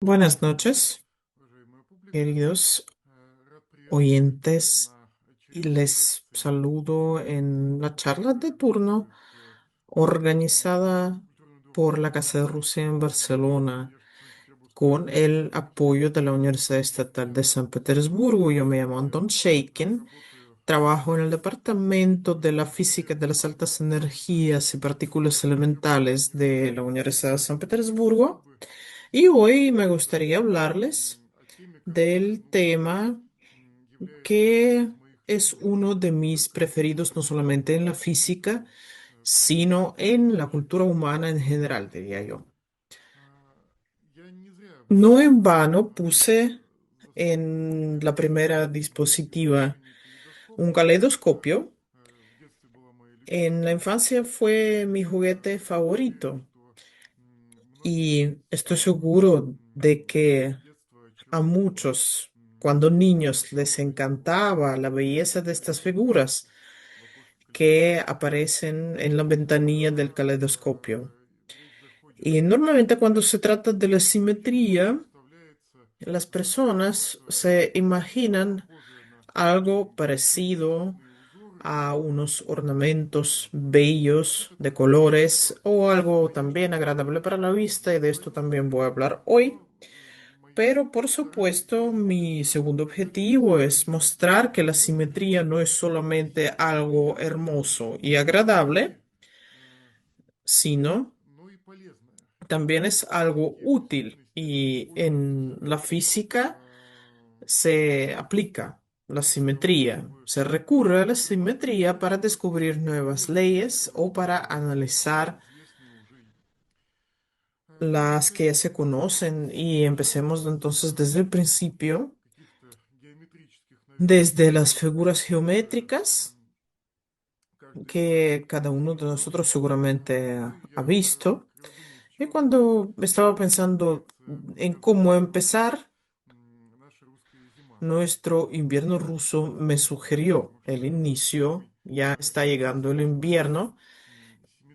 Buenas noches, queridos oyentes, y les saludo en la charla de turno organizada por la Casa de Rusia en Barcelona con el apoyo de la Universidad Estatal de San Petersburgo. Yo me llamo Anton Sheikin, trabajo en el Departamento de la Física de las Altas Energías y Partículas Elementales de la Universidad de San Petersburgo y hoy me gustaría hablarles del tema que es uno de mis preferidos, no solamente en la física, sino en la cultura humana en general, diría yo. No en vano puse en la primera dispositiva un caleidoscopio. En la infancia fue mi juguete favorito y estoy seguro de que a muchos, cuando niños, les encantaba la belleza de estas figuras que aparecen en la ventanilla del caleidoscopio. Y normalmente cuando se trata de la simetría, las personas se imaginan algo parecido a unos ornamentos bellos de colores o algo también agradable para la vista, y de esto también voy a hablar hoy. Pero por supuesto, mi segundo objetivo es mostrar que la simetría no es solamente algo hermoso y agradable, sino también es algo útil. Y en la física se aplica la simetría. Se recurre a la simetría para descubrir nuevas leyes o para analizar las que ya se conocen. Y empecemos entonces desde el principio. Desde las figuras geométricas que cada uno de nosotros seguramente ha visto. Y cuando estaba pensando en cómo empezar, nuestro invierno ruso me sugirió el inicio. Ya está llegando el invierno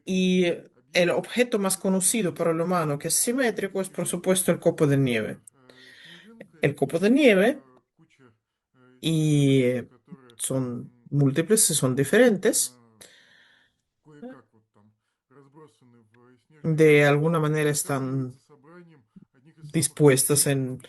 y el objeto más conocido para el humano que es simétrico es por supuesto el copo de nieve. El copo de nieve y son múltiples y son diferentes. De alguna manera están dispuestas en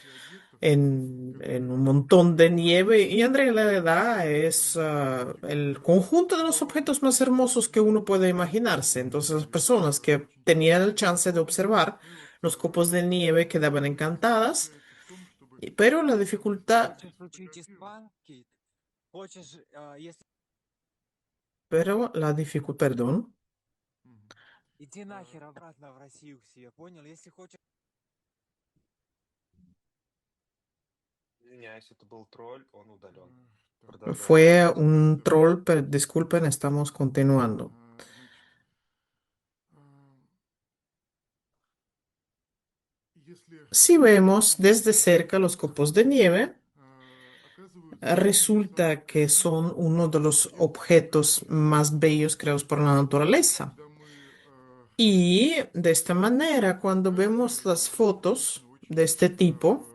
un montón de nieve y en realidad es el conjunto de los objetos más hermosos que uno puede imaginarse. Entonces las personas que tenían el chance de observar los copos de nieve quedaban encantadas, pero la dificultad, Хочешь учить испанский? Хочешь, если... perdón, Иди нахер обратно в Россию к себе, понял? Если хочешь... Извиняюсь, это был тролль, он удален. fue un troll, pero disculpen, estamos continuando. Si vemos desde cerca los copos de nieve, resulta que son uno de los objetos más bellos creados por la naturaleza. Y de esta manera, cuando vemos las fotos de este tipo,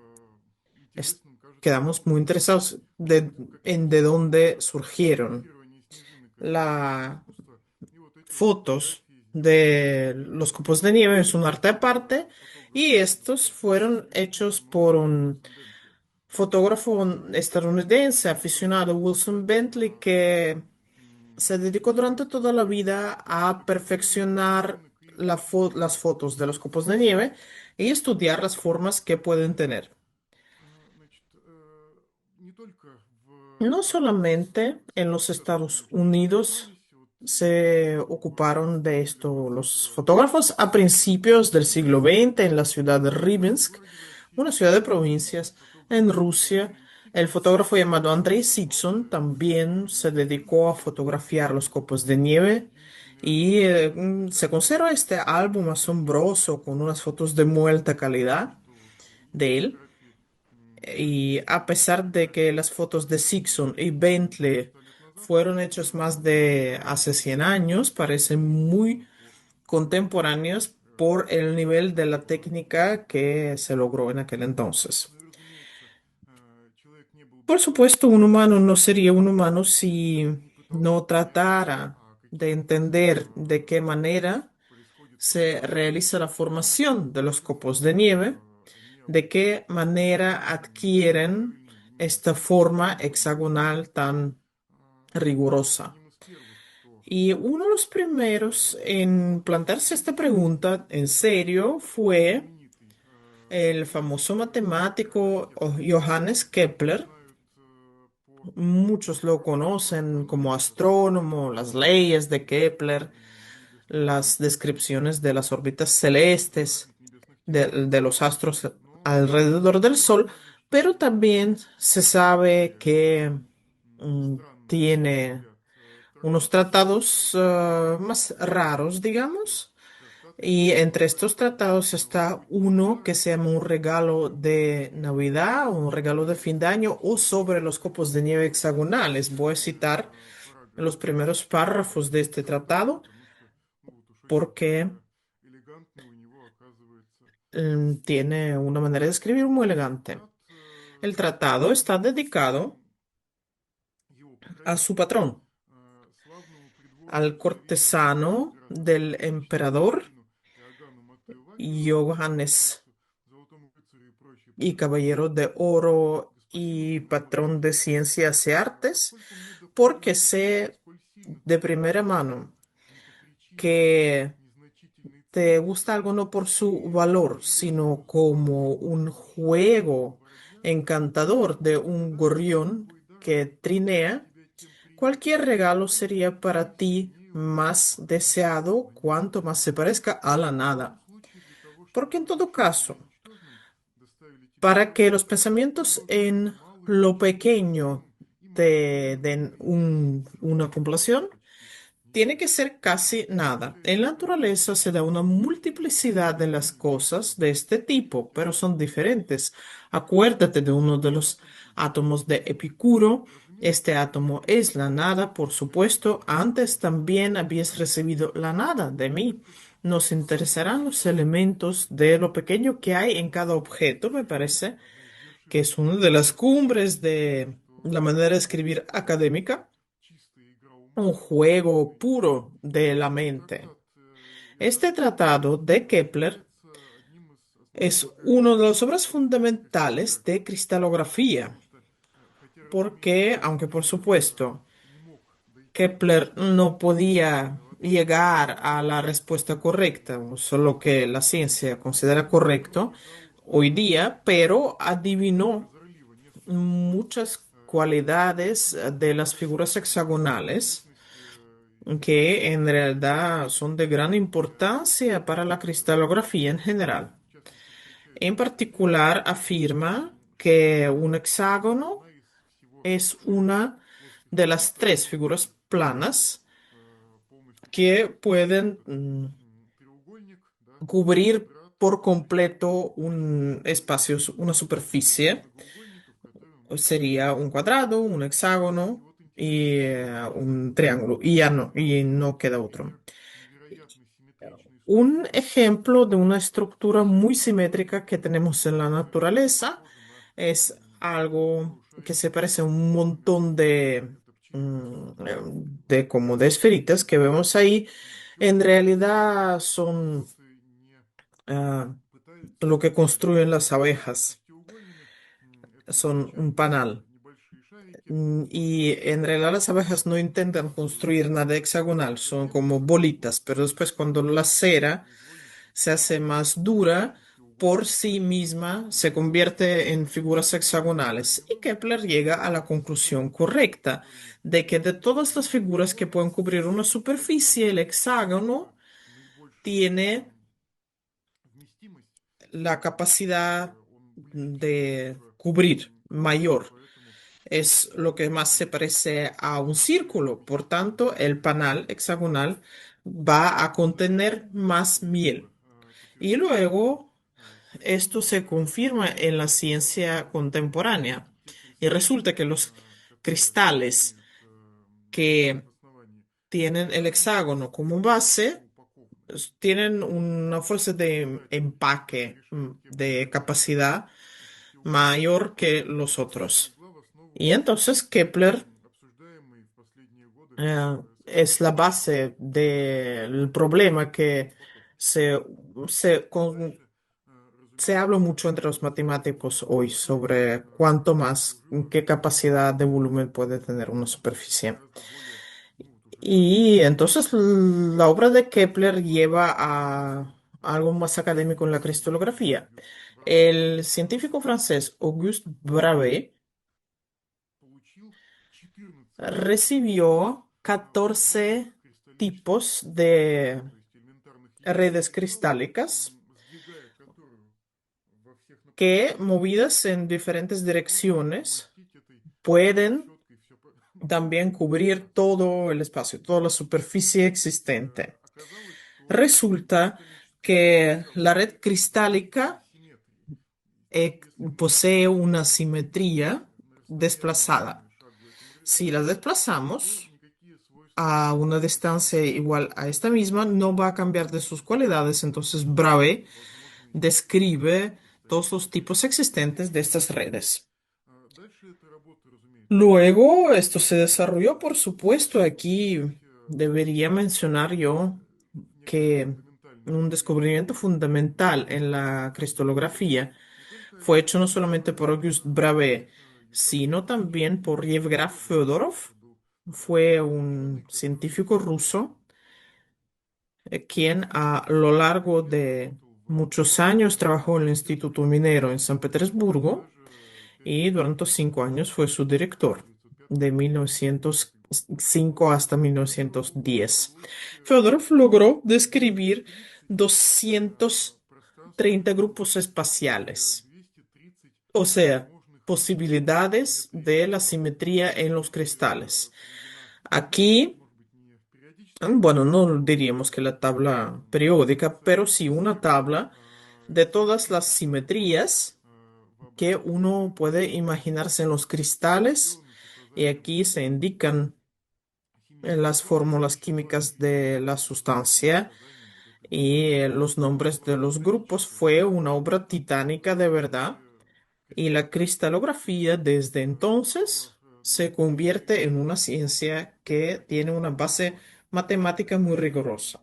es- quedamos muy interesados en de dónde surgieron. Las fotos de los copos de nieve es un arte aparte y estos fueron hechos por un fotógrafo estadounidense aficionado, Wilson Bentley, que se dedicó durante toda la vida a perfeccionar las fotos de los copos de nieve y estudiar las formas que pueden tener. No solamente en los Estados Unidos se ocuparon de esto los fotógrafos a principios del siglo XX en la ciudad de Ribinsk, una ciudad de provincias en Rusia. El fotógrafo llamado Andrei Sitson también se dedicó a fotografiar los copos de nieve y se conserva este álbum asombroso con unas fotos de muy alta calidad de él. Y a pesar de que las fotos de Sixon y Bentley fueron hechas más de hace 100 años, parecen muy contemporáneos por el nivel de la técnica que se logró en aquel entonces. Por supuesto, un humano no sería un humano si no tratara de entender de qué manera se realiza la formación de los copos de nieve, de qué manera adquieren esta forma hexagonal tan rigurosa. Y uno de los primeros en plantearse esta pregunta en serio fue el famoso matemático Johannes Kepler. Muchos lo conocen como astrónomo, las leyes de Kepler, las descripciones de las órbitas celestes de los astros alrededor del Sol, pero también se sabe que mm, tiene unos tratados más raros, digamos. Y entre estos tratados está uno que se llama un regalo de Navidad, un regalo de fin de año o sobre los copos de nieve hexagonales. Voy a citar los primeros párrafos de este tratado porque tiene una manera de escribir muy elegante. El tratado está dedicado a su patrón, al cortesano del emperador Johannes y caballero de oro y patrón de ciencias y artes, porque sé de primera mano que te gusta algo no por su valor, sino como un juego encantador de un gorrión que trinea. Cualquier regalo sería para ti más deseado cuanto más se parezca a la nada. Porque en todo caso, para que los pensamientos en lo pequeño te den una complación, tiene que ser casi nada. En la naturaleza se da una multiplicidad de las cosas de este tipo, pero son diferentes. Acuérdate de uno de los átomos de Epicuro. Este átomo es la nada, por supuesto. Antes también habías recibido la nada de mí. Nos interesarán los elementos de lo pequeño que hay en cada objeto, me parece que es una de las cumbres de la manera de escribir académica, un juego puro de la mente. Este tratado de Kepler es una de las obras fundamentales de cristalografía, porque, aunque por supuesto Kepler no podía llegar a la respuesta correcta, o solo que la ciencia considera correcto hoy día, pero adivinó muchas cualidades de las figuras hexagonales que en realidad son de gran importancia para la cristalografía en general. En particular, afirma que un hexágono es una de las tres figuras planas que pueden cubrir por completo un espacio, una superficie. Sería un cuadrado, un hexágono y un triángulo. Y no queda otro. Un ejemplo de una estructura muy simétrica que tenemos en la naturaleza es algo que se parece a un montón de como de esferitas que vemos ahí. En realidad son lo que construyen las abejas. Son un panal. Y en realidad las abejas no intentan construir nada hexagonal, son como bolitas, pero después cuando la cera se hace más dura, por sí misma se convierte en figuras hexagonales. Y Kepler llega a la conclusión correcta de que de todas las figuras que pueden cubrir una superficie, el hexágono tiene la capacidad de cubrir mayor. Es lo que más se parece a un círculo. Por tanto, el panal hexagonal va a contener más miel. Y luego esto se confirma en la ciencia contemporánea. Y resulta que los cristales que tienen el hexágono como base tienen una fuerza de empaque, de capacidad mayor que los otros. Y entonces Kepler es la base del problema que se, se habla mucho entre los matemáticos hoy sobre cuánto más, qué capacidad de volumen puede tener una superficie. Y entonces la obra de Kepler lleva a algo más académico en la cristalografía. El científico francés Auguste Bravais recibió 14 tipos de redes cristálicas que, movidas en diferentes direcciones, pueden también cubrir todo el espacio, toda la superficie existente. Resulta que la red cristálica eh, posee una simetría desplazada. Si la desplazamos a una distancia igual a esta misma, no va a cambiar de sus cualidades. Entonces, Brave describe todos los tipos existentes de estas redes. Luego, esto se desarrolló, por supuesto, aquí debería mencionar yo que un descubrimiento fundamental en la cristalografía fue hecho no solamente por Auguste Bravais, sino también por Yevgraf Fyodorov. Fue un científico ruso quien a lo largo de muchos años trabajó en el Instituto Minero en San Petersburgo y durante 5 años fue su director, de 1905 hasta 1910. Fyodorov logró describir 230 grupos espaciales, o sea, posibilidades de la simetría en los cristales. Aquí, bueno, no diríamos que la tabla periódica, pero sí una tabla de todas las simetrías que uno puede imaginarse en los cristales. Y aquí se indican las fórmulas químicas de la sustancia y los nombres de los grupos. Fue una obra titánica de verdad. Y la cristalografía desde entonces se convierte en una ciencia que tiene una base matemática muy rigurosa.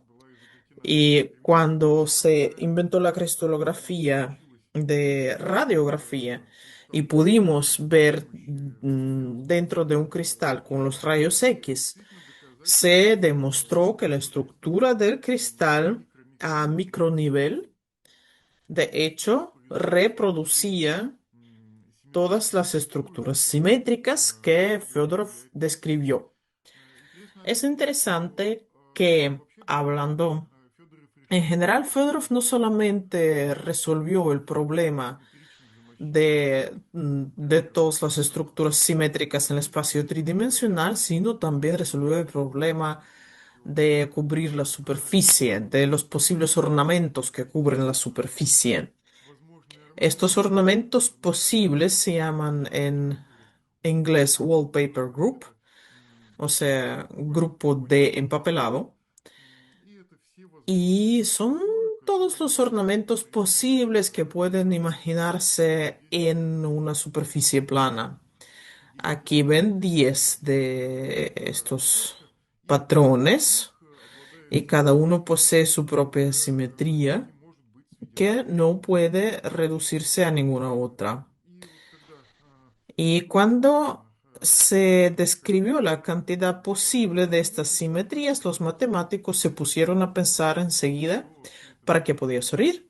Y cuando se inventó la cristalografía de radiografía y pudimos ver dentro de un cristal con los rayos X, se demostró que la estructura del cristal a micronivel, de hecho, reproducía todas las estructuras simétricas que Fyodorov describió. Es interesante que, hablando en general, Fedorov no solamente resolvió el problema de todas las estructuras simétricas en el espacio tridimensional, sino también resolvió el problema de cubrir la superficie, de los posibles ornamentos que cubren la superficie. Estos ornamentos posibles se llaman en inglés wallpaper group, o sea, grupo de empapelado. Y son todos los ornamentos posibles que pueden imaginarse en una superficie plana. Aquí ven 10 de estos patrones y cada uno posee su propia simetría que no puede reducirse a ninguna otra. Y cuando se describió la cantidad posible de estas simetrías, los matemáticos se pusieron a pensar enseguida para qué podía servir.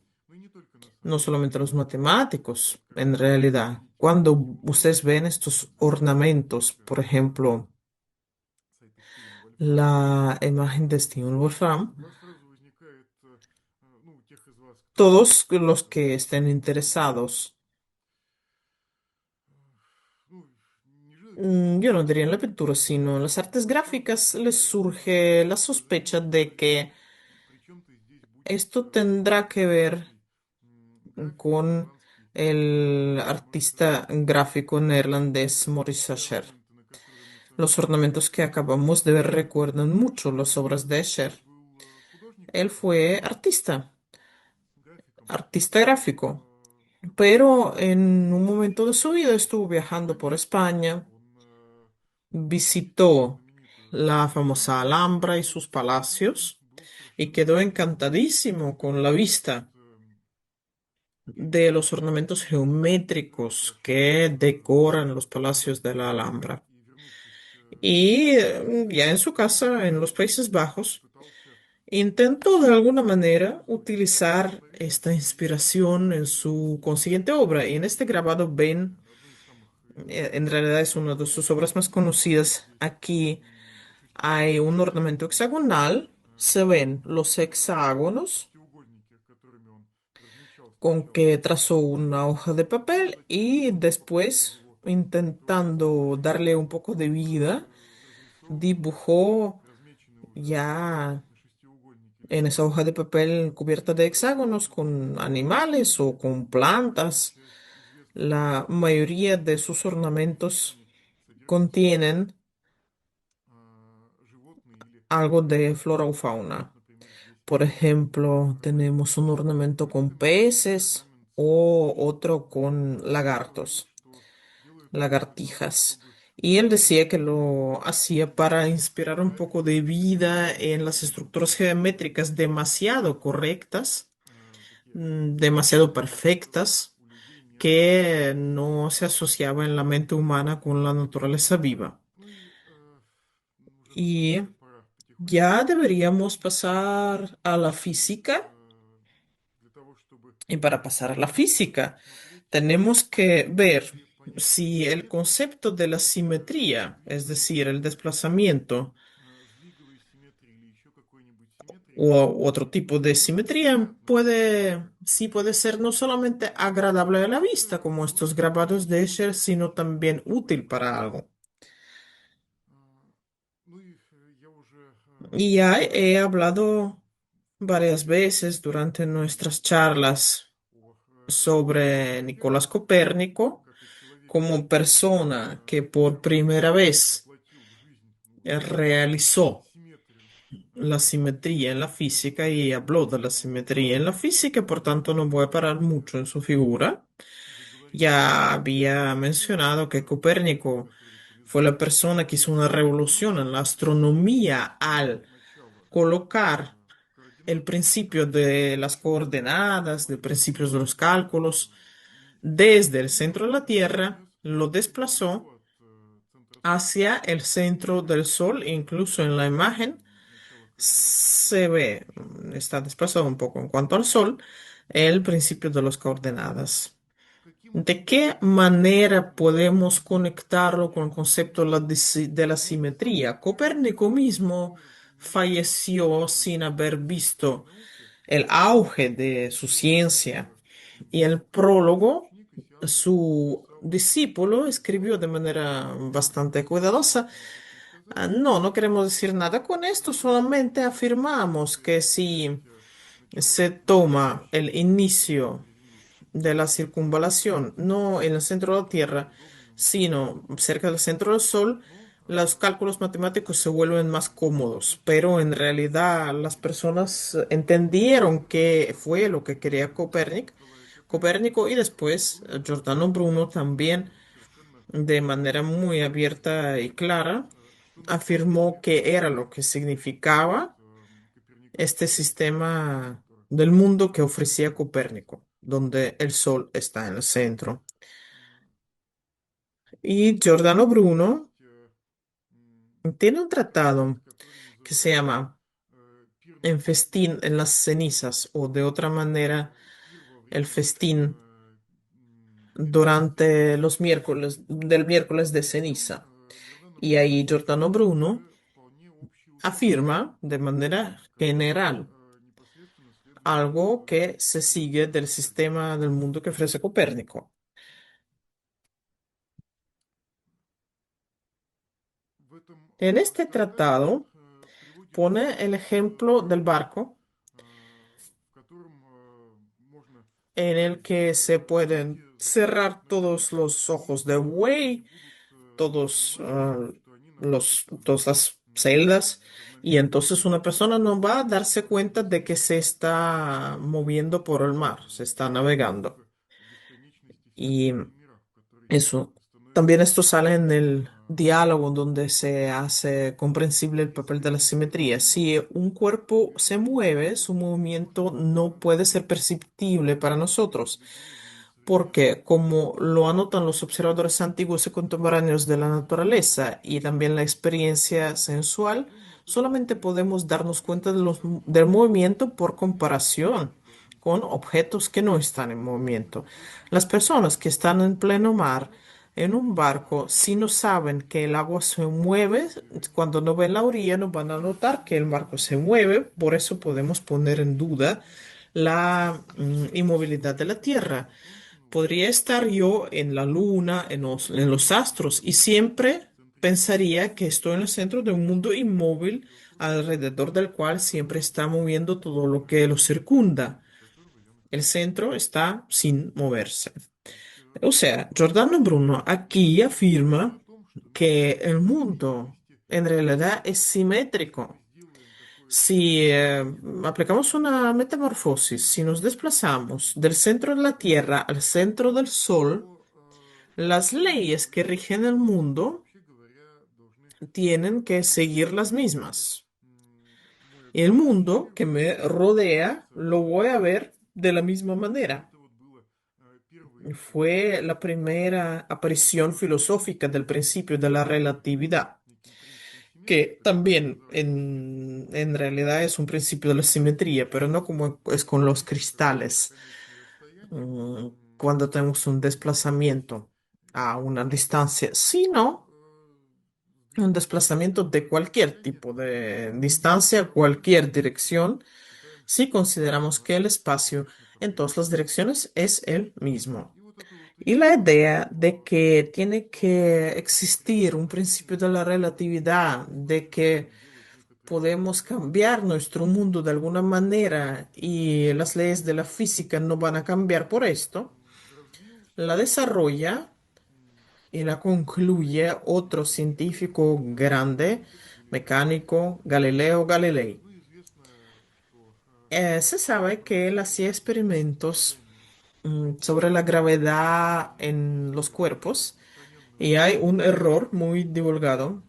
No solamente los matemáticos, en realidad. Cuando ustedes ven estos ornamentos, por ejemplo, la imagen de Stephen Wolfram, todos los que estén interesados, yo no diría en la pintura, sino en las artes gráficas, les surge la sospecha de que esto tendrá que ver con el artista gráfico neerlandés Maurice Escher. Los ornamentos que acabamos de ver recuerdan mucho las obras de Escher. Él fue artista gráfico, pero en un momento de su vida estuvo viajando por España, visitó la famosa Alhambra y sus palacios y quedó encantadísimo con la vista de los ornamentos geométricos que decoran los palacios de la Alhambra. Y ya en su casa, en los Países Bajos, intentó de alguna manera utilizar esta inspiración en su consiguiente obra. Y en este grabado ven, en realidad es una de sus obras más conocidas. Aquí hay un ornamento hexagonal, se ven los hexágonos con que trazó una hoja de papel y después, intentando darle un poco de vida, dibujó ya en esa hoja de papel cubierta de hexágonos con animales o con plantas. La mayoría de sus ornamentos contienen algo de flora o fauna. Por ejemplo, tenemos un ornamento con peces o otro con lagartos, lagartijas. Y él decía que lo hacía para inspirar un poco de vida en las estructuras geométricas demasiado correctas, demasiado perfectas, que no se asociaba en la mente humana con la naturaleza viva. Y ya deberíamos pasar a la física. Y para pasar a la física, tenemos que ver si el concepto de la simetría, es decir, el desplazamiento u otro tipo de simetría, sí puede ser no solamente agradable a la vista, como estos grabados de Escher, sino también útil para algo. Y ya he hablado varias veces durante nuestras charlas sobre Nicolás Copérnico como persona que por primera vez realizó la simetría en la física y habló de la simetría en la física, por tanto no voy a parar mucho en su figura. Ya había mencionado que Copérnico fue la persona que hizo una revolución en la astronomía al colocar el principio de las coordenadas, de principios de los cálculos, desde el centro de la Tierra, lo desplazó hacia el centro del Sol, incluso en la imagen se ve, está desplazado un poco en cuanto al Sol, el principio de las coordenadas. ¿De qué manera podemos conectarlo con el concepto de la simetría? Copérnico mismo falleció sin haber visto el auge de su ciencia y el prólogo, su discípulo escribió de manera bastante cuidadosa. No, no queremos decir nada con esto, solamente afirmamos que si se toma el inicio de la circunvalación, no en el centro de la Tierra, sino cerca del centro del Sol, los cálculos matemáticos se vuelven más cómodos, pero en realidad las personas entendieron qué fue lo que quería Copérnico y después Giordano Bruno también de manera muy abierta y clara afirmó que era lo que significaba este sistema del mundo que ofrecía Copérnico, donde el Sol está en el centro. Y Giordano Bruno tiene un tratado que se llama En festín en las cenizas, o de otra manera, el festín durante los miércoles, del miércoles de ceniza. Y ahí Giordano Bruno afirma de manera general algo que se sigue del sistema del mundo que ofrece Copérnico. En este tratado pone el ejemplo del barco en el que se pueden cerrar todos los ojos de buey, todos, todas las celdas, y entonces una persona no va a darse cuenta de que se está moviendo por el mar, se está navegando. Y eso. También esto sale en el diálogo donde se hace comprensible el papel de la simetría. Si un cuerpo se mueve, su movimiento no puede ser perceptible para nosotros, porque como lo anotan los observadores antiguos y contemporáneos de la naturaleza y también la experiencia sensual, solamente podemos darnos cuenta del movimiento por comparación con objetos que no están en movimiento. Las personas que están en pleno mar, en un barco, si no saben que el agua se mueve, cuando no ven la orilla no van a notar que el barco se mueve, por eso podemos poner en duda la inmovilidad de la Tierra. Podría estar yo en la luna, en los astros, y siempre pensaría que estoy en el centro de un mundo inmóvil alrededor del cual siempre está moviendo todo lo que lo circunda. El centro está sin moverse. O sea, Giordano Bruno aquí afirma que el mundo en realidad es simétrico. Si aplicamos una metamorfosis, si nos desplazamos del centro de la Tierra al centro del Sol, las leyes que rigen el mundo tienen que seguir las mismas. Y el mundo que me rodea lo voy a ver de la misma manera. Fue la primera aparición filosófica del principio de la relatividad, que también en realidad es un principio de la simetría, pero no como es con los cristales. Cuando tenemos un desplazamiento a una distancia, sino un desplazamiento de cualquier tipo de distancia, cualquier dirección, si consideramos que el espacio en todas las direcciones es el mismo. Y la idea de que tiene que existir un principio de la relatividad, de que podemos cambiar nuestro mundo de alguna manera y las leyes de la física no van a cambiar por esto, la desarrolla y la concluye otro científico grande, mecánico, Galileo Galilei. Se sabe que él hacía experimentos sobre la gravedad en los cuerpos y hay un error muy divulgado.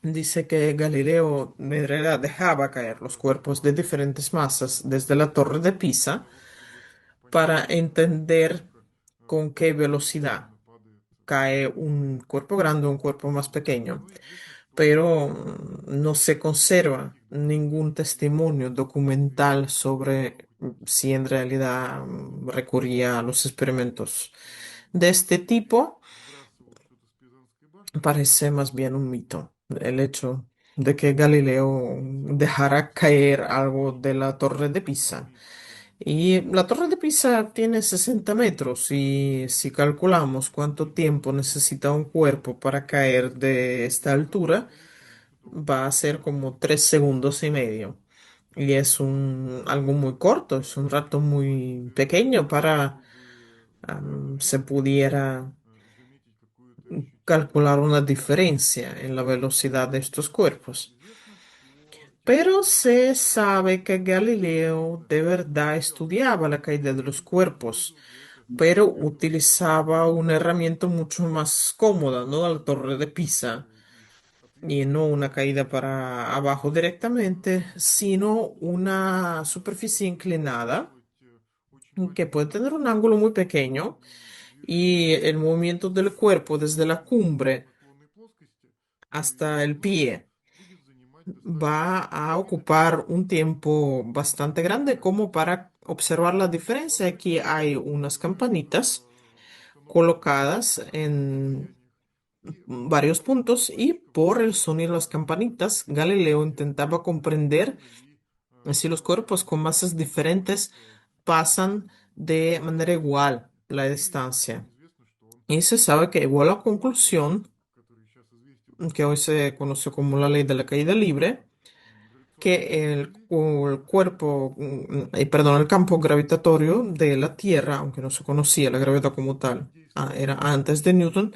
Dice que Galileo en realidad dejaba caer los cuerpos de diferentes masas desde la Torre de Pisa para entender con qué velocidad cae un cuerpo grande o un cuerpo más pequeño, pero no se conserva ningún testimonio documental sobre si en realidad recurría a los experimentos de este tipo. Parece más bien un mito el hecho de que Galileo dejara caer algo de la Torre de Pisa. Y la Torre de Pisa tiene 60 metros y si calculamos cuánto tiempo necesita un cuerpo para caer de esta altura, va a ser como 3 segundos y medio. Y es algo muy corto, es un rato muy pequeño para se pudiera calcular una diferencia en la velocidad de estos cuerpos. Pero se sabe que Galileo de verdad estudiaba la caída de los cuerpos, pero utilizaba una herramienta mucho más cómoda, no la torre de Pisa, y no una caída para abajo directamente, sino una superficie inclinada que puede tener un ángulo muy pequeño y el movimiento del cuerpo desde la cumbre hasta el pie va a ocupar un tiempo bastante grande como para observar la diferencia. Aquí hay unas campanitas colocadas en varios puntos y por el sonido de las campanitas, Galileo intentaba comprender si los cuerpos con masas diferentes pasan de manera igual la distancia. Y se sabe que igual a la conclusión, que hoy se conoce como la ley de la caída libre, que el cuerpo, perdón, el campo gravitatorio de la Tierra, aunque no se conocía la gravedad como tal, era antes de Newton,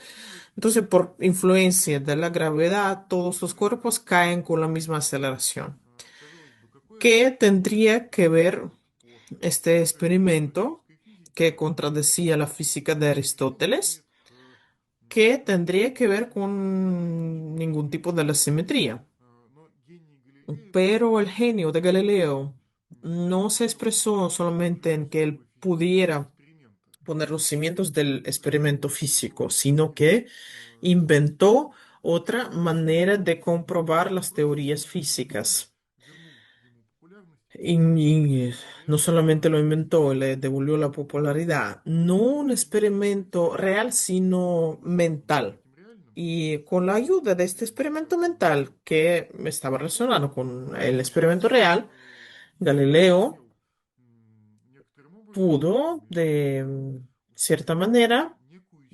Entonces, por influencia de la gravedad, todos los cuerpos caen con la misma aceleración. ¿Qué tendría que ver este experimento que contradecía la física de Aristóteles? Que tendría que ver con ningún tipo de la simetría. Pero el genio de Galileo no se expresó solamente en que él pudiera poner los cimientos del experimento físico, sino que inventó otra manera de comprobar las teorías físicas. Y no solamente lo inventó, le devolvió la popularidad, no un experimento real, sino mental. Y con la ayuda de este experimento mental que estaba relacionado con el experimento real, Galileo pudo, de cierta manera,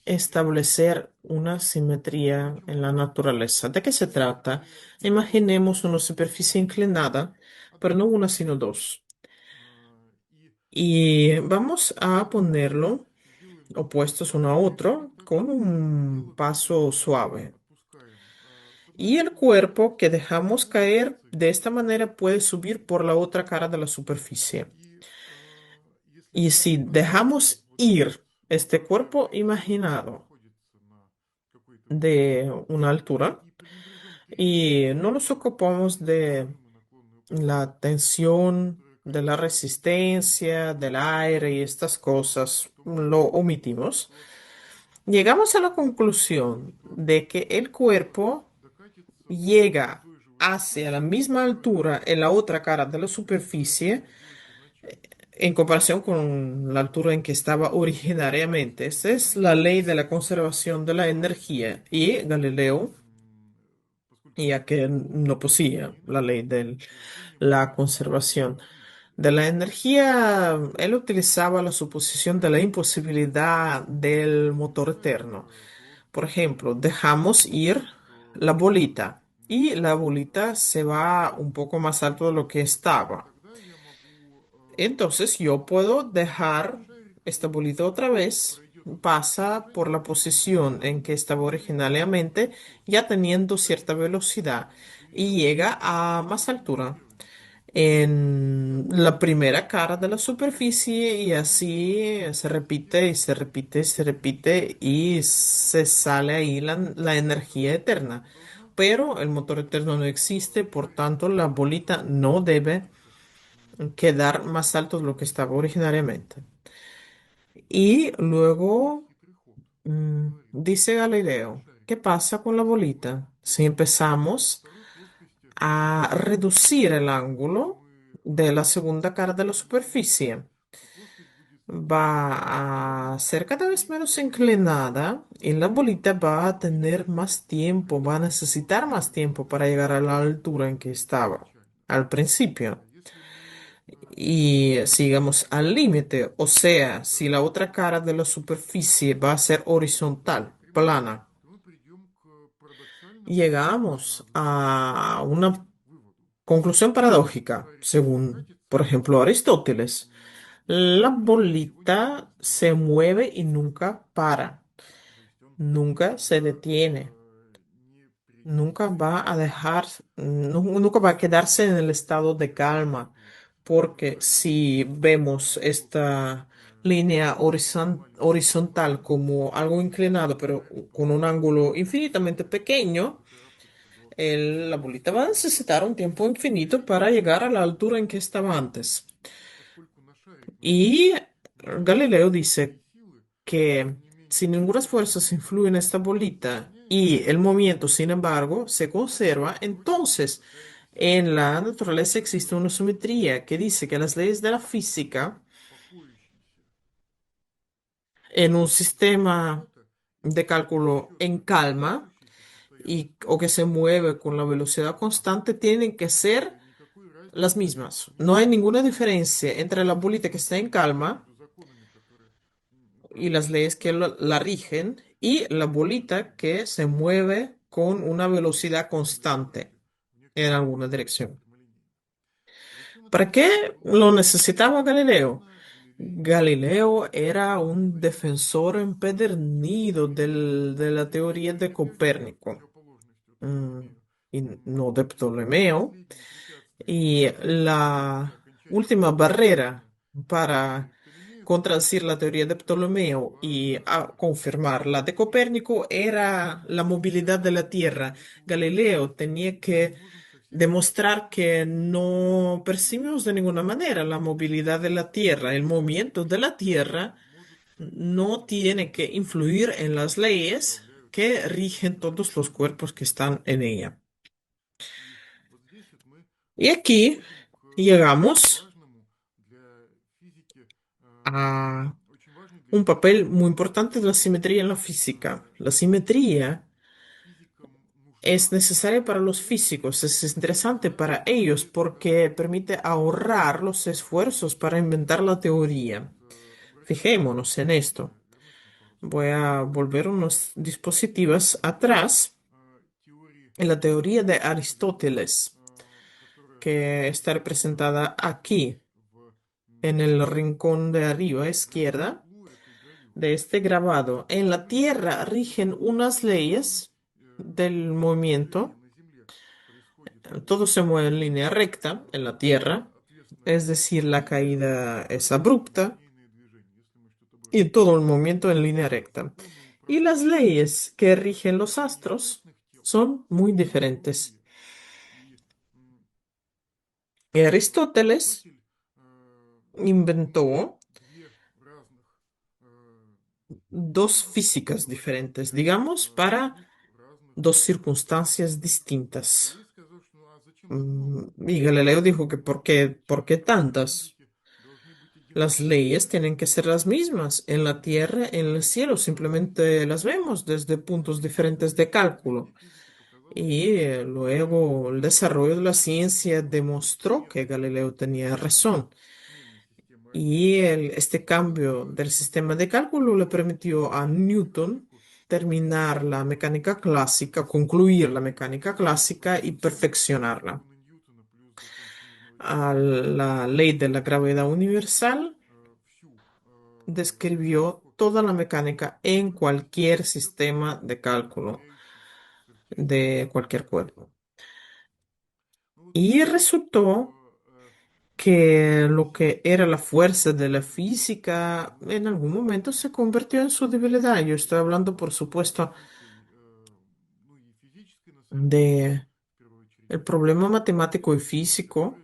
establecer una simetría en la naturaleza. ¿De qué se trata? Imaginemos una superficie inclinada, pero no una, sino dos. Y vamos a ponerlo opuestos uno a otro con un paso suave. Y el cuerpo que dejamos caer de esta manera puede subir por la otra cara de la superficie. Y si dejamos ir este cuerpo imaginado de una altura y no nos ocupamos de la tensión, de la resistencia, del aire y estas cosas, lo omitimos, llegamos a la conclusión de que el cuerpo llega hacia la misma altura en la otra cara de la superficie en comparación con la altura en que estaba originariamente. Esa es la ley de la conservación de la energía. Y Galileo, ya que no poseía la ley de la conservación de la energía, él utilizaba la suposición de la imposibilidad del motor eterno. Por ejemplo, dejamos ir la bolita y la bolita se va un poco más alto de lo que estaba. Entonces yo puedo dejar esta bolita otra vez, pasa por la posición en que estaba originariamente, ya teniendo cierta velocidad y llega a más altura en la primera cara de la superficie y así se repite y se repite y se repite y se sale ahí la energía eterna. Pero el motor eterno no existe, por tanto la bolita no debe quedar más alto de lo que estaba originariamente. Y luego dice Galileo, ¿qué pasa con la bolita? Si empezamos a reducir el ángulo de la segunda cara de la superficie, va a ser cada vez menos inclinada y la bolita va a tener más tiempo, va a necesitar más tiempo para llegar a la altura en que estaba al principio. Y sigamos al límite, o sea, si la otra cara de la superficie va a ser horizontal, plana, llegamos a una conclusión paradójica, según, por ejemplo, Aristóteles. La bolita se mueve y nunca para, nunca se detiene, nunca va a dejar, nunca va a quedarse en el estado de calma, porque si vemos esta línea horizontal como algo inclinado, pero con un ángulo infinitamente pequeño, la bolita va a necesitar un tiempo infinito para llegar a la altura en que estaba antes. Y Galileo dice que si ninguna fuerza influye en esta bolita y el movimiento, sin embargo, se conserva, entonces en la naturaleza existe una simetría que dice que las leyes de la física en un sistema de cálculo en calma o que se mueve con la velocidad constante tienen que ser las mismas. No hay ninguna diferencia entre la bolita que está en calma y las leyes que la rigen y la bolita que se mueve con una velocidad constante en alguna dirección. ¿Para qué lo necesitaba Galileo? Galileo era un defensor empedernido de la teoría de Copérnico, mm, y no de Ptolomeo. Y la última barrera para contradecir la teoría de Ptolomeo y confirmar la de Copérnico era la movilidad de la Tierra. Galileo tenía que demostrar que no percibimos de ninguna manera la movilidad de la Tierra. El movimiento de la Tierra no tiene que influir en las leyes que rigen todos los cuerpos que están en ella. Y aquí llegamos a un papel muy importante de la simetría en la física. La simetría es necesaria para los físicos, es interesante para ellos porque permite ahorrar los esfuerzos para inventar la teoría. Fijémonos en esto. Voy a volver unos dispositivos atrás en la teoría de Aristóteles, que está representada aquí en el rincón de arriba izquierda de este grabado. En la Tierra rigen unas leyes del movimiento. Todo se mueve en línea recta en la Tierra, es decir, la caída es abrupta y todo el movimiento en línea recta. Y las leyes que rigen los astros son muy diferentes. Y Aristóteles inventó dos físicas diferentes, digamos, para dos circunstancias distintas. Y Galileo dijo que ¿por qué tantas? Las leyes tienen que ser las mismas en la tierra, en el cielo, simplemente las vemos desde puntos diferentes de cálculo. Y luego el desarrollo de la ciencia demostró que Galileo tenía razón. Y este cambio del sistema de cálculo le permitió a Newton terminar la mecánica clásica, concluir la mecánica clásica y perfeccionarla. La ley de la gravedad universal describió toda la mecánica en cualquier sistema de cálculo de cualquier cuerpo. Y resultó que lo que era la fuerza de la física en algún momento se convirtió en su debilidad. Yo estoy hablando, por supuesto, de el problema matemático y físico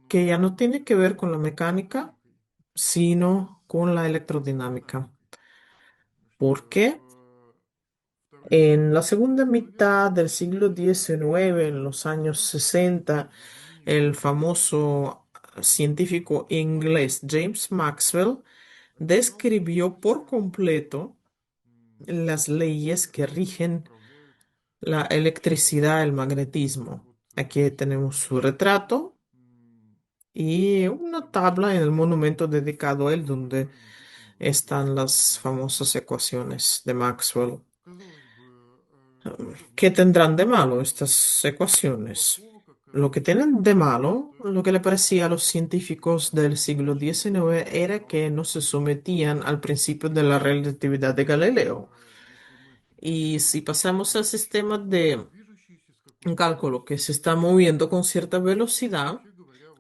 que ya no tiene que ver con la mecánica, sino con la electrodinámica. ¿Por qué? En la segunda mitad del siglo XIX, en los años 60, el famoso científico inglés James Maxwell describió por completo las leyes que rigen la electricidad, el magnetismo. Aquí tenemos su retrato y una tabla en el monumento dedicado a él donde están las famosas ecuaciones de Maxwell. ¿Qué tendrán de malo estas ecuaciones? Lo que tienen de malo, lo que le parecía a los científicos del siglo XIX era que no se sometían al principio de la relatividad de Galileo. Y si pasamos al sistema de cálculo que se está moviendo con cierta velocidad,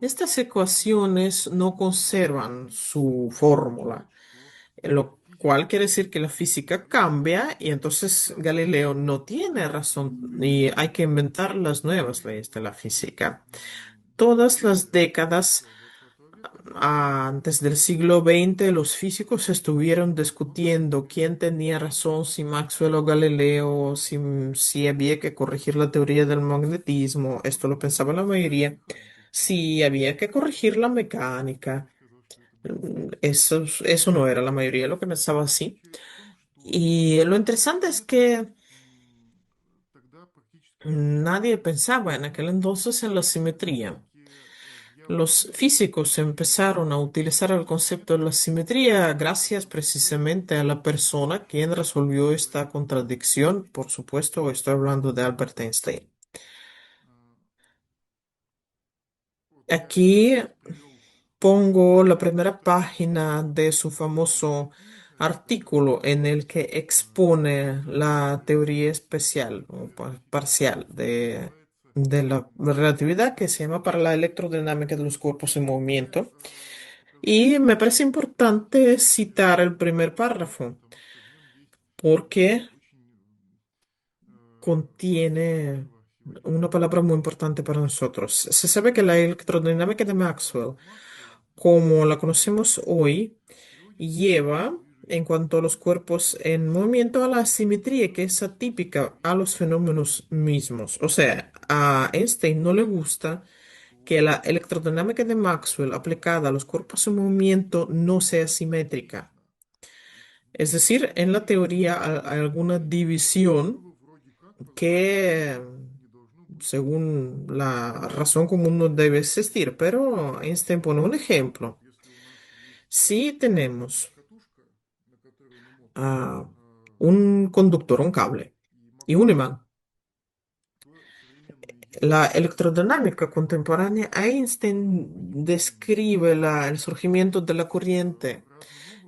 estas ecuaciones no conservan su fórmula, lo cual quiere decir que la física cambia y entonces Galileo no tiene razón y hay que inventar las nuevas leyes de la física. Todas las décadas antes del siglo XX, los físicos estuvieron discutiendo quién tenía razón, si Maxwell o Galileo, si había que corregir la teoría del magnetismo, esto lo pensaba la mayoría, si había que corregir la mecánica. Eso no era la mayoría lo que pensaba así. Y lo interesante es que nadie pensaba en aquel entonces en la simetría. Los físicos empezaron a utilizar el concepto de la simetría gracias precisamente a la persona quien resolvió esta contradicción. Por supuesto, estoy hablando de Albert Einstein. Aquí pongo la primera página de su famoso artículo en el que expone la teoría especial o parcial de la relatividad que se llama para la electrodinámica de los cuerpos en movimiento. Y me parece importante citar el primer párrafo porque contiene una palabra muy importante para nosotros. Se sabe que la electrodinámica de Maxwell, como la conocemos hoy, lleva, en cuanto a los cuerpos en movimiento, a la asimetría que es atípica a los fenómenos mismos. O sea, a Einstein no le gusta que la electrodinámica de Maxwell aplicada a los cuerpos en movimiento no sea simétrica. Es decir, en la teoría hay alguna división que, según la razón común, no debe existir. Pero Einstein pone un ejemplo. Si tenemos a un conductor, un cable y un imán, la electrodinámica contemporánea, Einstein describe el surgimiento de la corriente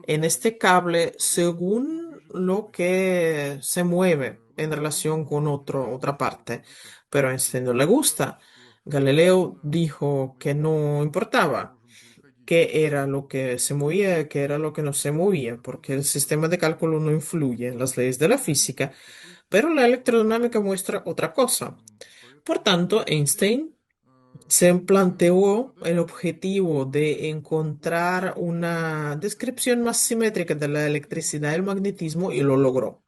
en este cable según lo que se mueve en relación con otra parte. Pero a Einstein no le gusta. Galileo dijo que no importaba qué era lo que se movía, qué era lo que no se movía, porque el sistema de cálculo no influye en las leyes de la física, pero la electrodinámica muestra otra cosa. Por tanto, Einstein se planteó el objetivo de encontrar una descripción más simétrica de la electricidad y el magnetismo y lo logró.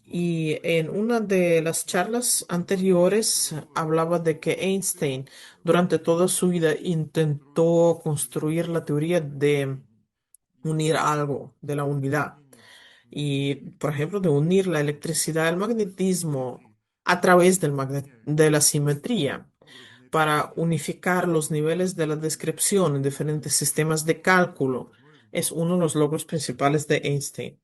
Y en una de las charlas anteriores hablaba de que Einstein durante toda su vida intentó construir la teoría de unir algo, de la unidad. Y, por ejemplo, de unir la electricidad al magnetismo a través de la simetría para unificar los niveles de la descripción en diferentes sistemas de cálculo. Es uno de los logros principales de Einstein.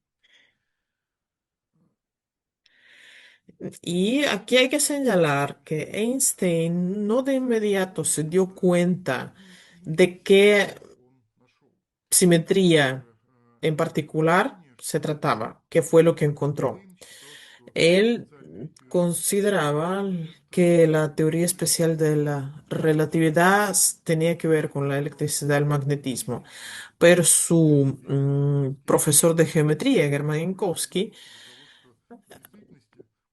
Y aquí hay que señalar que Einstein no de inmediato se dio cuenta de qué simetría en particular se trataba, qué fue lo que encontró. Él consideraba que la teoría especial de la relatividad tenía que ver con la electricidad y el magnetismo, pero su profesor de geometría, Germán Minkowski,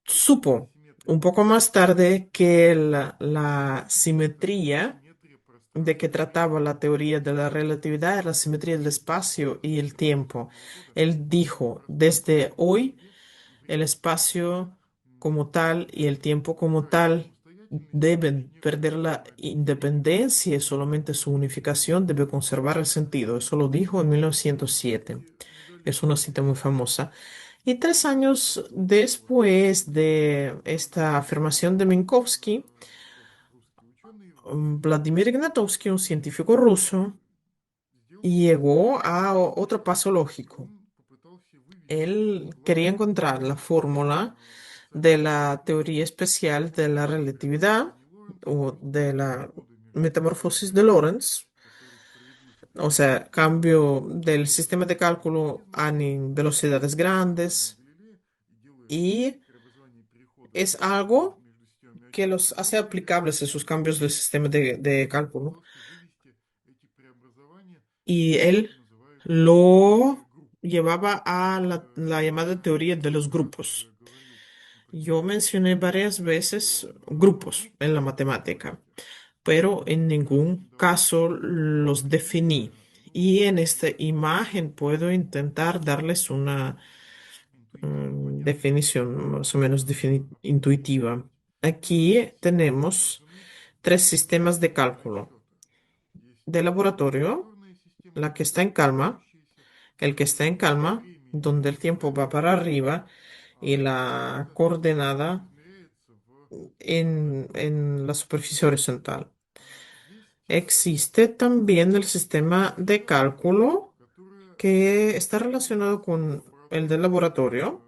supo un poco más tarde que la simetría de que trataba la teoría de la relatividad era la simetría del espacio y el tiempo. Él dijo, desde hoy, el espacio como tal y el tiempo como tal deben perder la independencia y solamente su unificación debe conservar el sentido. Eso lo dijo en 1907. Es una cita muy famosa. Y 3 años después de esta afirmación de Minkowski, Vladimir Ignatowski, un científico ruso, llegó a otro paso lógico. Él quería encontrar la fórmula de la teoría especial de la relatividad o de la metamorfosis de Lorentz, o sea, cambio del sistema de cálculo en velocidades grandes, y es algo que los hace aplicables esos cambios del sistema de cálculo. Y él lo llevaba a la llamada teoría de los grupos. Yo mencioné varias veces grupos en la matemática, pero en ningún caso los definí. Y en esta imagen puedo intentar darles una definición más o menos intuitiva. Aquí tenemos 3 sistemas de cálculo. De laboratorio, la que está en calma, el que está en calma, donde el tiempo va para arriba y la coordenada en la superficie horizontal. Existe también el sistema de cálculo que está relacionado con el del laboratorio,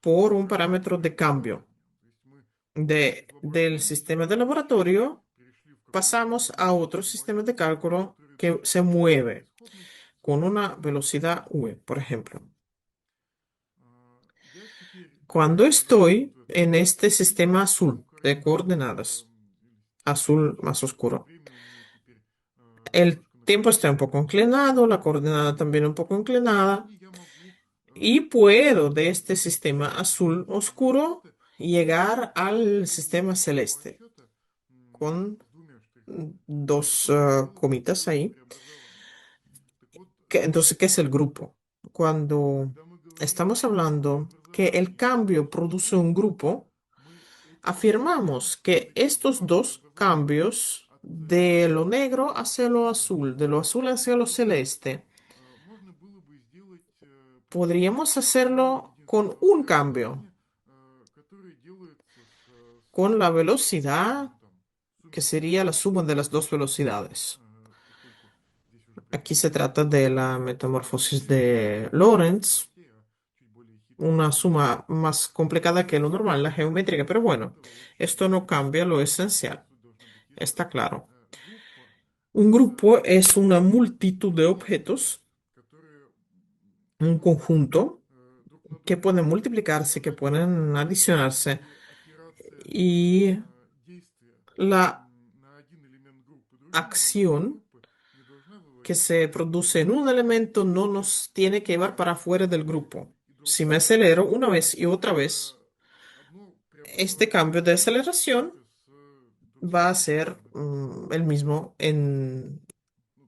por un parámetro de cambio del sistema de laboratorio. pasamos a otro sistema de cálculo que se mueve con una velocidad v, por ejemplo. Cuando estoy en este sistema azul de coordenadas, azul más oscuro, el tiempo está un poco inclinado, la coordenada también un poco inclinada, y puedo de este sistema azul oscuro llegar al sistema celeste con dos comitas ahí. Entonces, ¿qué es el grupo? Cuando estamos hablando que el cambio produce un grupo, afirmamos que estos dos cambios de lo negro hacia lo azul, de lo azul hacia lo celeste, podríamos hacerlo con un cambio, con la velocidad que sería la suma de las dos velocidades. Aquí se trata de la metamorfosis de Lorentz, una suma más complicada que lo normal, la geométrica, pero bueno, esto no cambia lo esencial, está claro. Un grupo es una multitud de objetos, un conjunto que pueden multiplicarse, que pueden adicionarse y la acción que se produce en un elemento no nos tiene que llevar para afuera del grupo. Si me acelero una vez y otra vez, este cambio de aceleración va a ser el mismo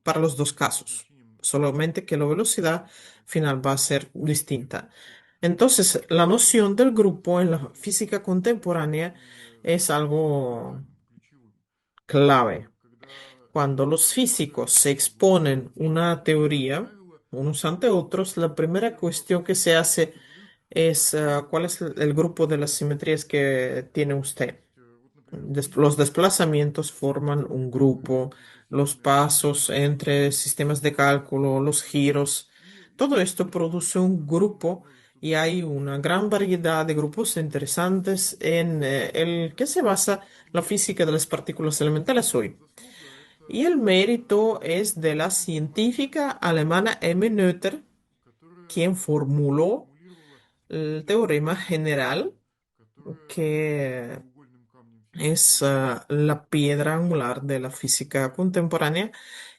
para los dos casos, solamente que la velocidad final va a ser distinta. Entonces, la noción del grupo en la física contemporánea es algo clave. Cuando los físicos se exponen una teoría unos ante otros, la primera cuestión que se hace es cuál es el grupo de las simetrías que tiene usted. Los desplazamientos forman un grupo, los pasos entre sistemas de cálculo, los giros, todo esto produce un grupo y hay una gran variedad de grupos interesantes en el que se basa la física de las partículas elementales hoy. Y el mérito es de la científica alemana M. Noether, quien formuló el teorema general que es la piedra angular de la física contemporánea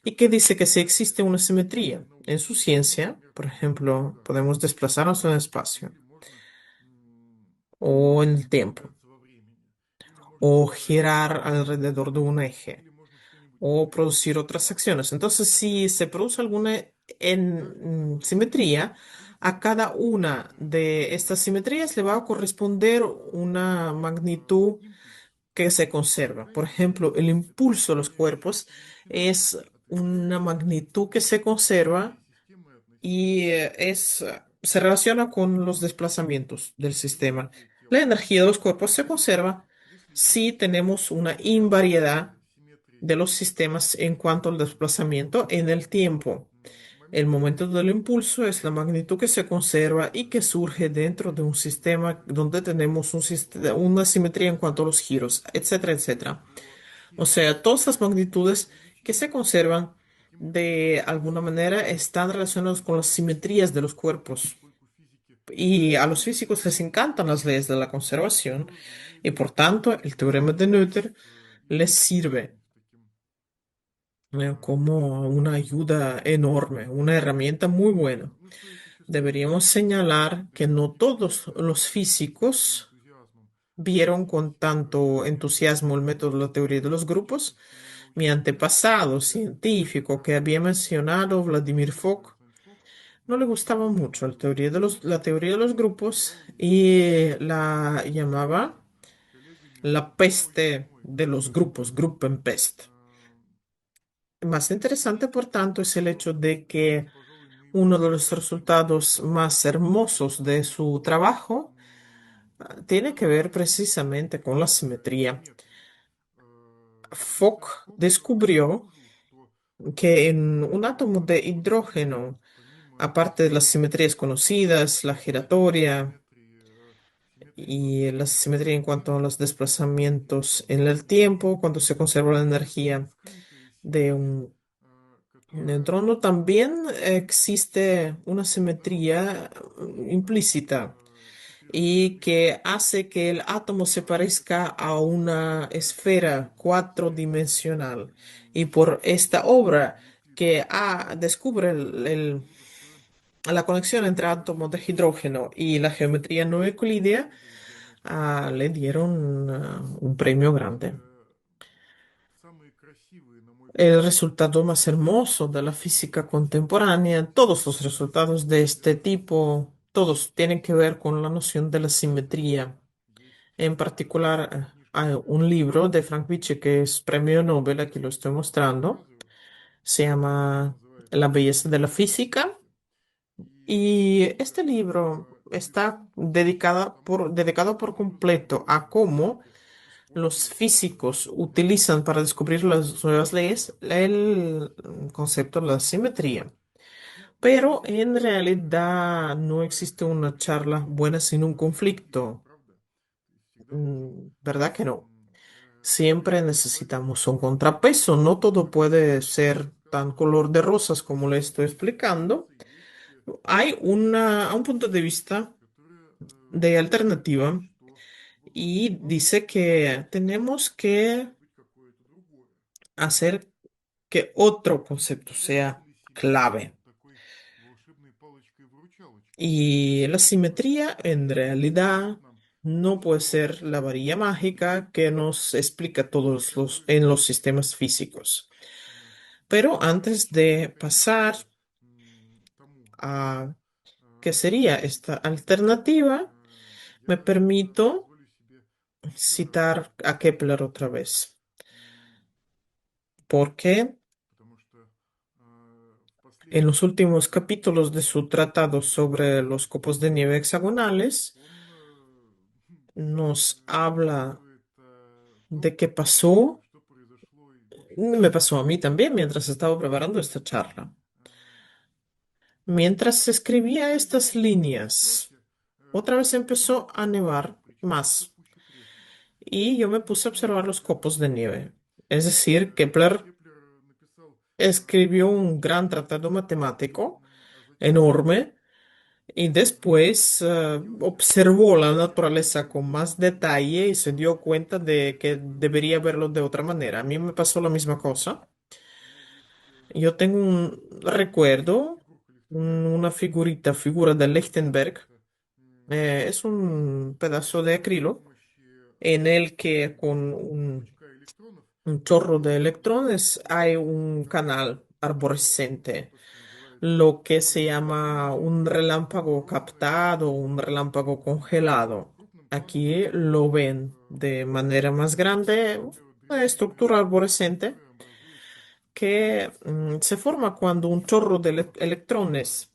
y que dice que si existe una simetría en su ciencia, por ejemplo, podemos desplazarnos en el espacio o en el tiempo o girar alrededor de un eje o producir otras acciones. Entonces, si se produce alguna simetría, a cada una de estas simetrías le va a corresponder una magnitud que se conserva. Por ejemplo, el impulso de los cuerpos es una magnitud que se conserva y se relaciona con los desplazamientos del sistema. La energía de los cuerpos se conserva si tenemos una invariedad de los sistemas en cuanto al desplazamiento en el tiempo. El momento del impulso es la magnitud que se conserva y que surge dentro de un sistema donde tenemos una simetría en cuanto a los giros, etcétera, etcétera. O sea, todas las magnitudes que se conservan de alguna manera están relacionadas con las simetrías de los cuerpos. Y a los físicos les encantan las leyes de la conservación y por tanto el teorema de Noether les sirve como una ayuda enorme, una herramienta muy buena. Deberíamos señalar que no todos los físicos vieron con tanto entusiasmo el método de la teoría de los grupos. Mi antepasado científico que había mencionado, Vladimir Fock, no le gustaba mucho la teoría de los grupos y la llamaba la peste de los grupos, Gruppenpest. Más interesante, por tanto, es el hecho de que uno de los resultados más hermosos de su trabajo tiene que ver precisamente con la simetría. Fock descubrió que en un átomo de hidrógeno, aparte de las simetrías conocidas, la giratoria y la simetría en cuanto a los desplazamientos en el tiempo, cuando se conserva la energía de un neutrino. También existe una simetría implícita y que hace que el átomo se parezca a una esfera cuatrodimensional. Y por esta obra que descubre la conexión entre átomos de hidrógeno y la geometría no euclídea, le dieron un premio grande. El resultado más hermoso de la física contemporánea, todos los resultados de este tipo, todos tienen que ver con la noción de la simetría. En particular, hay un libro de Frank Vici que es premio Nobel, aquí lo estoy mostrando, se llama La belleza de la física, y este libro está dedicado por completo a cómo los físicos utilizan para descubrir las nuevas leyes el concepto de la simetría. Pero en realidad no existe una charla buena sin un conflicto. ¿Verdad que no? Siempre necesitamos un contrapeso. No todo puede ser tan color de rosas como le estoy explicando. Hay un punto de vista de alternativa y dice que tenemos que hacer que otro concepto sea clave. Y la simetría en realidad no puede ser la varilla mágica que nos explica todos en los sistemas físicos. Pero antes de pasar a qué sería esta alternativa, me permito citar a Kepler otra vez, porque en los últimos capítulos de su tratado sobre los copos de nieve hexagonales, nos habla de qué pasó, me pasó a mí también mientras estaba preparando esta charla. Mientras escribía estas líneas, otra vez empezó a nevar más y yo me puse a observar los copos de nieve. Es decir, Kepler escribió un gran tratado matemático enorme y después observó la naturaleza con más detalle y se dio cuenta de que debería verlo de otra manera. A mí me pasó la misma cosa. Yo tengo un recuerdo, figura de Lichtenberg. Es un pedazo de acrilo en el que con un chorro de electrones hay un canal arborescente, lo que se llama un relámpago captado, un relámpago congelado. Aquí lo ven de manera más grande, una estructura arborescente que se forma cuando un chorro de electrones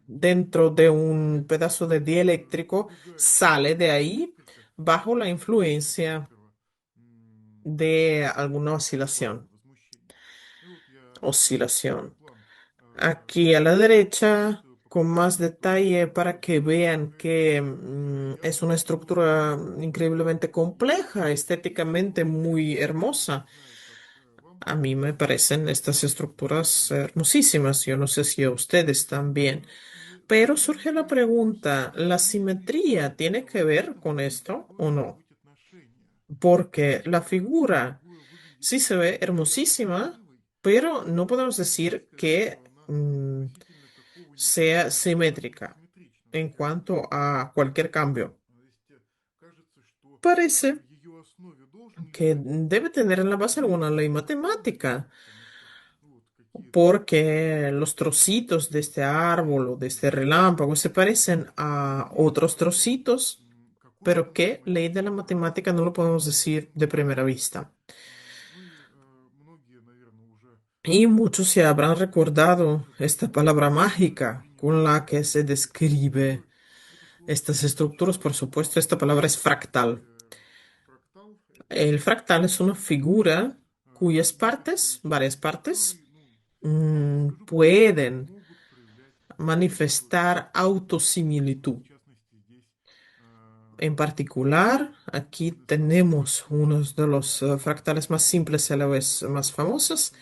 dentro de un pedazo de dieléctrico sale de ahí bajo la influencia de alguna oscilación. Aquí a la derecha, con más detalle para que vean que es una estructura increíblemente compleja, estéticamente muy hermosa. A mí me parecen estas estructuras hermosísimas. Yo no sé si a ustedes también. Pero surge la pregunta, ¿la simetría tiene que ver con esto o no? Porque la figura sí se ve hermosísima, pero no podemos decir que sea simétrica en cuanto a cualquier cambio. Parece que debe tener en la base alguna ley matemática, porque los trocitos de este árbol o de este relámpago se parecen a otros trocitos, pero ¿qué ley de la matemática no lo podemos decir de primera vista? Y muchos se habrán recordado esta palabra mágica con la que se describe estas estructuras. Por supuesto, esta palabra es fractal. El fractal es una figura cuyas partes, varias partes, pueden manifestar autosimilitud. En particular, aquí tenemos uno de los fractales más simples y a la vez más famosos.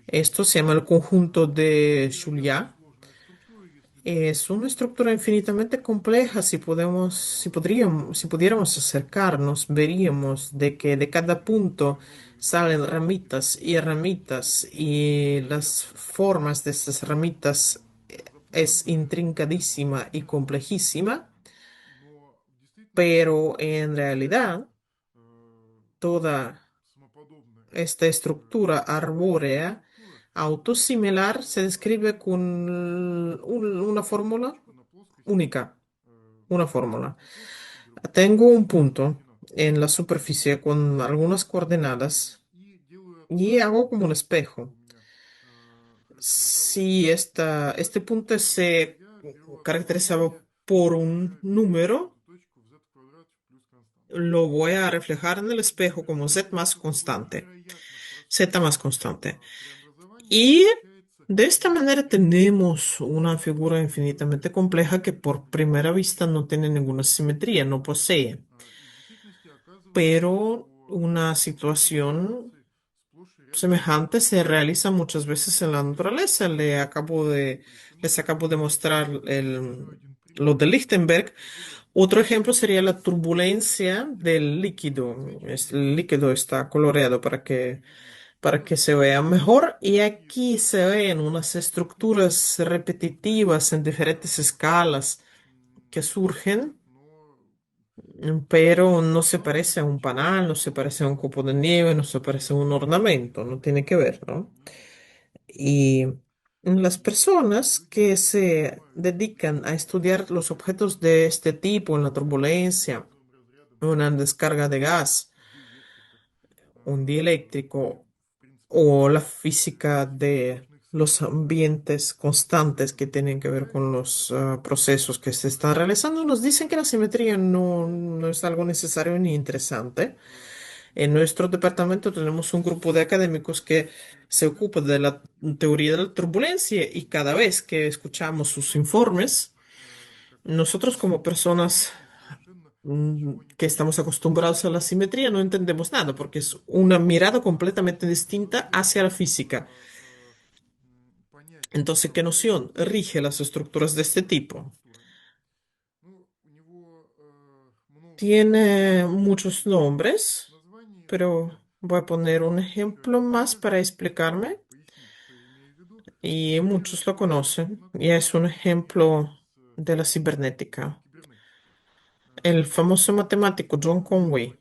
Esto se llama el conjunto de Julia. Es una estructura infinitamente compleja. Si pudiéramos acercarnos, veríamos de que de cada punto salen ramitas y ramitas y las formas de estas ramitas es intrincadísima y complejísima, pero en realidad toda esta estructura arbórea autosimilar se describe con una fórmula única, una fórmula. Tengo un punto en la superficie con algunas coordenadas y hago como un espejo. Si este punto se caracterizaba por un número, lo voy a reflejar en el espejo como z más constante, z más constante. Y de esta manera tenemos una figura infinitamente compleja que por primera vista no tiene ninguna simetría, no posee. Pero una situación semejante se realiza muchas veces en la naturaleza. Les acabo de mostrar lo de Lichtenberg. Otro ejemplo sería la turbulencia del líquido. El líquido está coloreado para que se vea mejor. Y aquí se ven unas estructuras repetitivas en diferentes escalas que surgen, pero no se parece a un panal, no se parece a un copo de nieve, no se parece a un ornamento, no tiene que ver, ¿no? Y las personas que se dedican a estudiar los objetos de este tipo en la turbulencia, una descarga de gas, un dieléctrico o la física de los ambientes constantes que tienen que ver con los procesos que se están realizando, nos dicen que la simetría no es algo necesario ni interesante. En nuestro departamento tenemos un grupo de académicos que se ocupa de la teoría de la turbulencia y cada vez que escuchamos sus informes, nosotros como personas que estamos acostumbrados a la simetría no entendemos nada porque es una mirada completamente distinta hacia la física. Entonces, ¿qué noción rige las estructuras de este tipo? Tiene muchos nombres, pero voy a poner un ejemplo más para explicarme y muchos lo conocen y es un ejemplo de la cibernética. El famoso matemático John Conway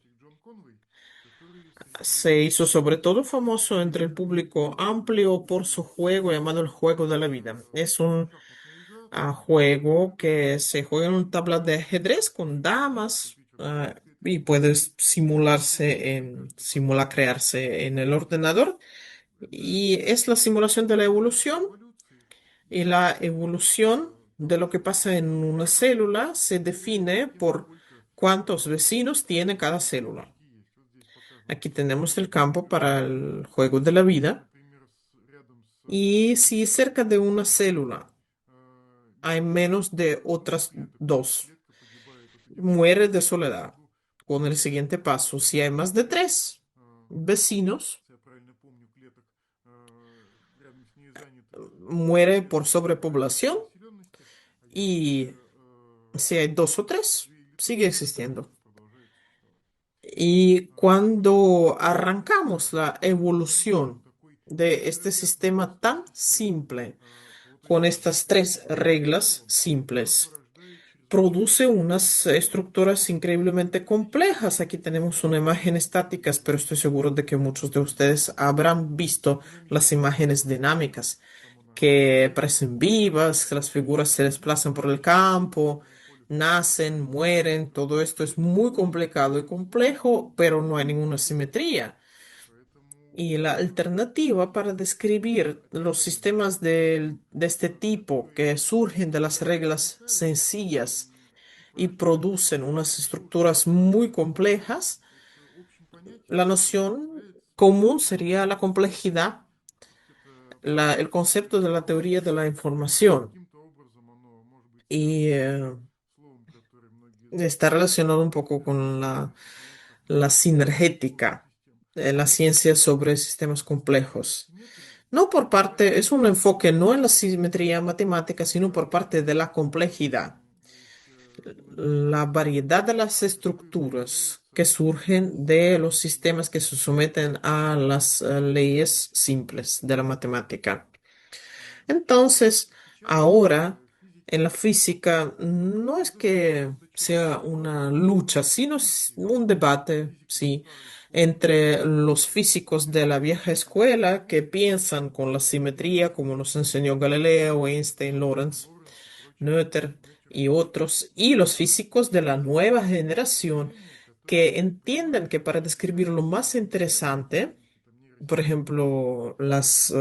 se hizo sobre todo famoso entre el público amplio por su juego llamado el juego de la vida. Es un juego que se juega en un tabla de ajedrez con damas y puede simulacrearse en el ordenador. Y es la simulación de la evolución y la evolución de lo que pasa en una célula se define por cuántos vecinos tiene cada célula. Aquí tenemos el campo para el juego de la vida. Y si cerca de una célula hay menos de otras dos, muere de soledad. Con el siguiente paso, si hay más de tres vecinos, muere por sobrepoblación y si hay dos o tres, sigue existiendo. Y cuando arrancamos la evolución de este sistema tan simple, con estas tres reglas simples, produce unas estructuras increíblemente complejas. Aquí tenemos una imagen estáticas, pero estoy seguro de que muchos de ustedes habrán visto las imágenes dinámicas que parecen vivas, que las figuras se desplazan por el campo, nacen, mueren. Todo esto es muy complicado y complejo, pero no hay ninguna simetría. Y la alternativa para describir los sistemas de este tipo que surgen de las reglas sencillas y producen unas estructuras muy complejas, la noción común sería la complejidad, el concepto de la teoría de la información. Y está relacionado un poco con la sinergética, la ciencia sobre sistemas complejos. No por parte, es un enfoque no en la simetría matemática, sino por parte de la complejidad, la variedad de las estructuras que surgen de los sistemas que se someten a las leyes simples de la matemática. Entonces, ahora en la física no es que sea una lucha, sino es un debate, sí, entre los físicos de la vieja escuela que piensan con la simetría, como nos enseñó Galileo, Einstein, Lorentz, Noether y otros, y los físicos de la nueva generación que entienden que para describir lo más interesante, por ejemplo, las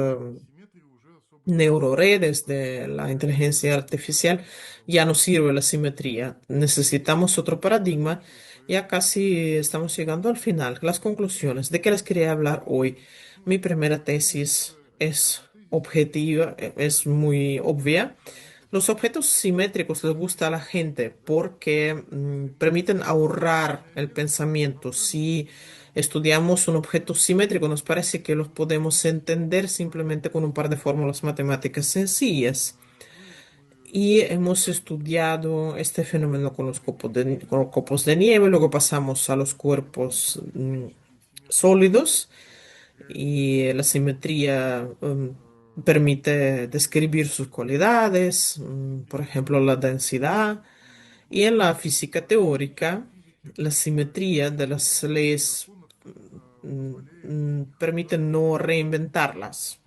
neuroredes de la inteligencia artificial, ya no sirve la simetría. Necesitamos otro paradigma. Ya casi estamos llegando al final. Las conclusiones. ¿De qué les quería hablar hoy? Mi primera tesis es objetiva, es muy obvia. Los objetos simétricos les gusta a la gente porque permiten ahorrar el pensamiento. Si estudiamos un objeto simétrico, nos parece que los podemos entender simplemente con un par de fórmulas matemáticas sencillas. Y hemos estudiado este fenómeno con con los copos de nieve, luego pasamos a los cuerpos sólidos y la simetría permite describir sus cualidades, por ejemplo, la densidad. Y en la física teórica, la simetría de las leyes permite no reinventarlas.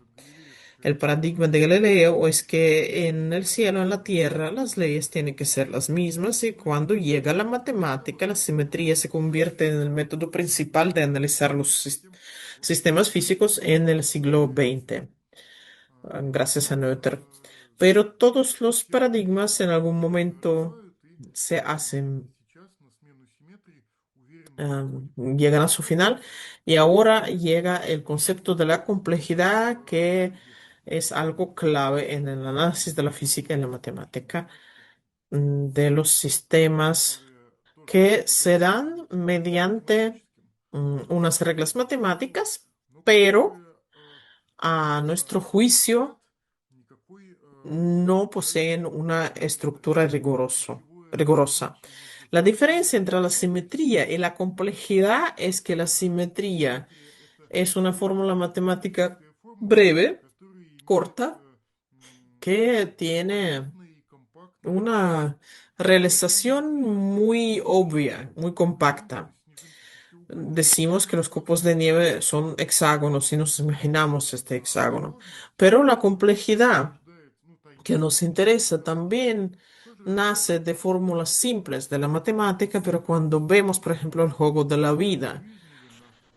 El paradigma de Galileo es que en el cielo, en la tierra, las leyes tienen que ser las mismas y cuando llega la matemática, la simetría se convierte en el método principal de analizar los sistemas físicos en el siglo XX, gracias a Noether. Pero todos los paradigmas en algún momento se hacen, llegan a su final y ahora llega el concepto de la complejidad que es algo clave en el análisis de la física y la matemática, de los sistemas que se dan mediante unas reglas matemáticas, pero a nuestro juicio no poseen una estructura rigurosa. La diferencia entre la simetría y la complejidad es que la simetría es una fórmula matemática breve, corta, que tiene una realización muy obvia, muy compacta. Decimos que los copos de nieve son hexágonos y nos imaginamos este hexágono, pero la complejidad que nos interesa también nace de fórmulas simples de la matemática, pero cuando vemos, por ejemplo, el juego de la vida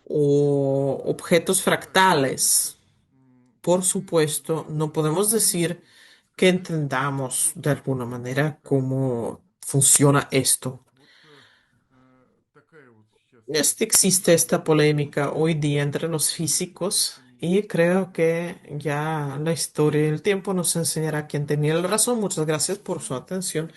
o objetos fractales, por supuesto, no podemos decir que entendamos de alguna manera cómo funciona esto. Existe esta polémica hoy día entre los físicos y creo que ya la historia y el tiempo nos enseñará quién tenía la razón. Muchas gracias por su atención.